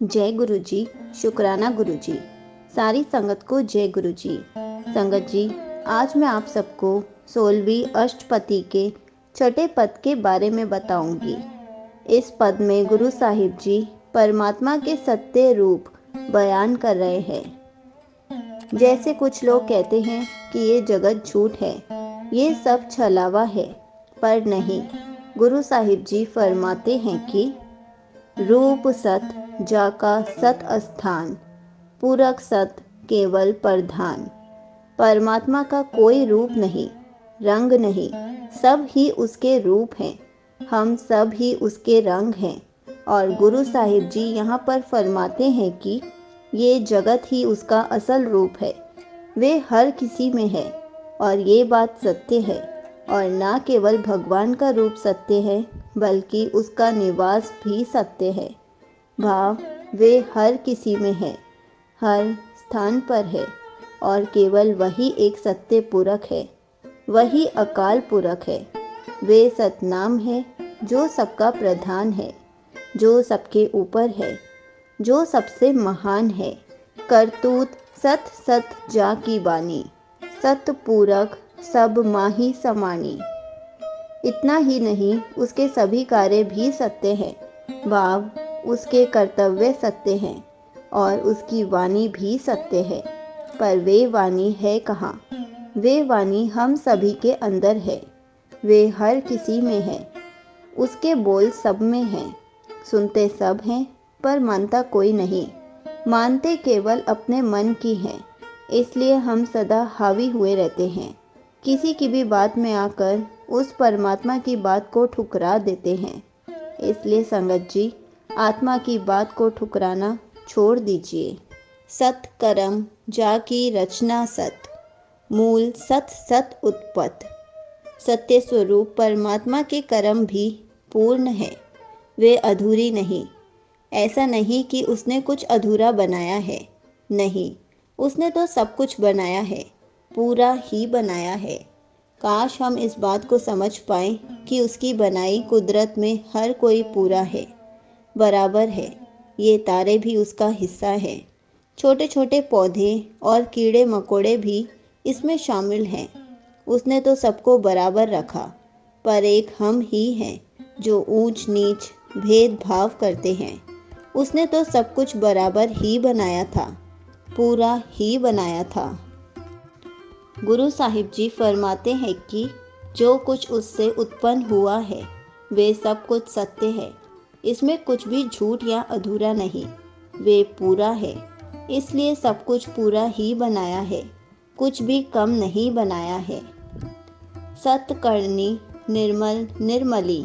जय गुरु जी। शुक्राना गुरु जी। सारी संगत को जय गुरु जी। संगत जी, आज मैं आप सबको 16वीं अष्टपदी के छठे पद के बारे में बताऊंगी। इस पद में गुरु साहिब जी परमात्मा के सत्य रूप बयान कर रहे हैं। जैसे कुछ लोग कहते हैं कि ये जगत झूठ है, ये सब छलावा है, पर नहीं। गुरु साहिब जी फरमाते हैं कि रूप सत जाका सत अस्थान, पूरक सत केवल प्रधान। परमात्मा का कोई रूप नहीं, रंग नहीं, सब ही उसके रूप हैं। हम सब ही उसके रंग हैं। और गुरु साहिब जी यहाँ पर फरमाते हैं कि ये जगत ही उसका असल रूप है। वे हर किसी में है और ये बात सत्य है। और ना केवल भगवान का रूप सत्य है, बल्कि उसका निवास भी सत्य है। भाव वे हर किसी में है, हर स्थान पर है, और केवल वही एक सत्य पूरक है, वही अकाल पूरक है। वे सतनाम है जो सबका प्रधान है, जो सबके ऊपर है, जो सबसे महान है। करतूत सत सत जा की बानी, सत पूरक सब माही समानी। इतना ही नहीं, उसके सभी कार्य भी सत्य हैं। भाव उसके कर्तव्य सत्य हैं और उसकी वाणी भी सत्य है। पर वे वाणी है कहाँ? वे वाणी हम सभी के अंदर है। वे हर किसी में है। उसके बोल सब में हैं। सुनते सब हैं, पर मानता कोई नहीं। मानते केवल अपने मन की हैं। इसलिए हम सदा हावी हुए रहते हैं। किसी की भी बात में आकर उस परमात्मा की बात को ठुकरा देते हैं। इसलिए संगत जी, आत्मा की बात को ठुकराना छोड़ दीजिए। सत कर्म जा की रचना सत, मूल सत सत उत्पत। सत्य स्वरूप परमात्मा के कर्म भी पूर्ण है, वे अधूरी नहीं। ऐसा नहीं कि उसने कुछ अधूरा बनाया है, नहीं, उसने तो सब कुछ बनाया है, पूरा ही बनाया है। काश हम इस बात को समझ पाएं कि उसकी बनाई कुदरत में हर कोई पूरा है, बराबर है। ये तारे भी उसका हिस्सा है। छोटे छोटे पौधे और कीड़े मकोड़े भी इसमें शामिल हैं। उसने तो सबको बराबर रखा, पर एक हम ही हैं जो ऊंच नीच भेदभाव करते हैं। उसने तो सब कुछ बराबर ही बनाया था, पूरा ही बनाया था। गुरु साहिब जी फरमाते हैं कि जो कुछ उससे उत्पन्न हुआ है, वे सब कुछ सत्य है। इसमें कुछ भी झूठ या अधूरा नहीं, वे पूरा है। इसलिए सब कुछ पूरा ही बनाया है, कुछ भी कम नहीं बनाया है। सतकर्णी निर्मल निर्मली,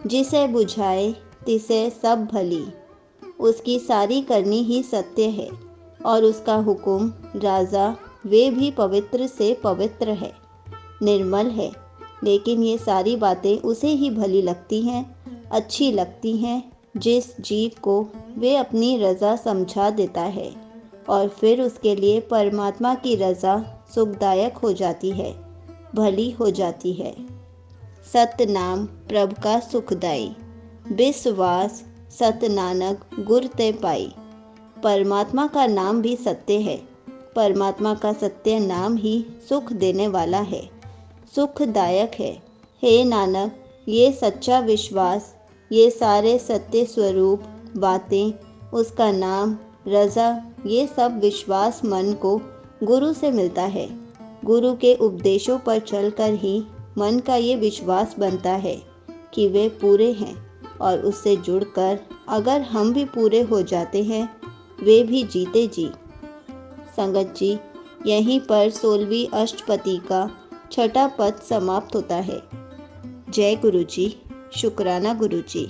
जिसे बुझाए तिसे सब भली। उसकी सारी करनी ही सत्य है और उसका हुक्म राजा वे भी पवित्र से पवित्र है, निर्मल है। लेकिन ये सारी बातें उसे ही भली लगती हैं, अच्छी लगती हैं, जिस जीव को वे अपनी रज़ा समझा देता है और फिर उसके लिए परमात्मा की रज़ा सुखदायक हो जाती है, भली हो जाती है। सतनाम प्रभ का सुखदाई, विश्वास सत नानक गुर ते पाई। परमात्मा का नाम भी सत्य है। परमात्मा का सत्य नाम ही सुख देने वाला है, सुखदायक है। हे नानक, ये सच्चा विश्वास, ये सारे सत्य स्वरूप बातें, उसका नाम, रज़ा, ये सब विश्वास मन को गुरु से मिलता है। गुरु के उपदेशों पर चलकर ही मन का ये विश्वास बनता है कि वे पूरे हैं, और उससे जुड़कर अगर हम भी पूरे हो जाते हैं, वे भी जीते जी। संगत जी, यहीं पर 16वीं अष्टपदी का छठा पद समाप्त होता है। जय गुरु जी। शुक्राना गुरु जी।